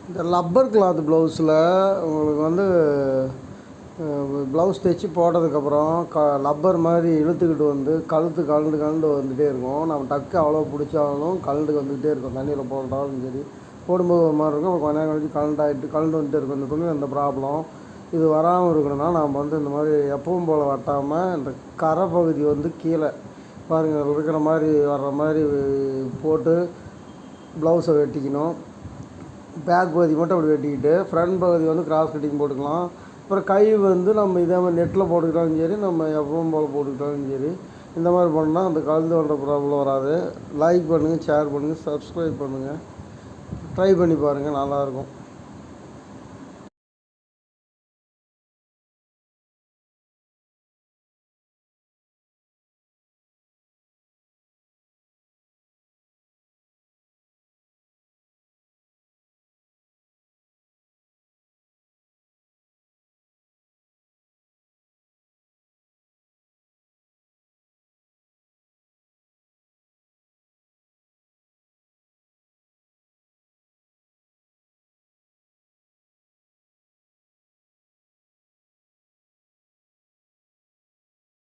இந்த rubber cloth ப்ளவுஸில் உங்களுக்கு வந்து ப்ளவுஸ் தைச்சி போட்டதுக்கப்புறம் லப்பர் மாதிரி இழுத்துக்கிட்டு வந்து கழண்டு வந்துகிட்டே இருக்கும். நம்ம டக்கு அவ்வளோ பிடிச்சாலும் கழண்டு வந்துக்கிட்டே இருக்கும். தண்ணியில் போட்டாலும் சரி, போடும்போது ஒரு மாதிரி இருக்கும். கொஞ்ச நேரம் கழிச்சு கழண்டு வந்துகிட்டே இருக்கும். இந்த துணி அந்த ப்ராப்ளம் இது வராமல் இருக்கணும்னா நாம் வந்து இந்த மாதிரி எப்பவும் போல் வெட்டாமல் இந்த கரை பகுதி வந்து கீழே பாருங்கள் இருக்கிற மாதிரி வர்ற மாதிரி போட்டு ப்ளவுஸை வெட்டிக்கணும். பேக் பகுதி மட்டும் அப்படி வெட்டிக்கிட்டு ஃப்ரண்ட் பகுதி வந்து கிராஸ் கட்டிங் போட்டுக்கலாம். அப்புறம் கை வந்து நம்ம இதே மாதிரி நெட்டில் போட்டுக்கிட்டாலும் சரி, நம்ம எப்பவும் போல் போட்டுக்கிட்டாலும் சரி, இந்த மாதிரி பண்ணால் அந்த கழுத்து வர ப்ராப்ளம் வராது. லைக் பண்ணுங்கள், ஷேர் பண்ணுங்கள், சப்ஸ்கிரைப் பண்ணுங்கள். ட்ரை பண்ணி பாருங்கள், நல்லாயிருக்கும்.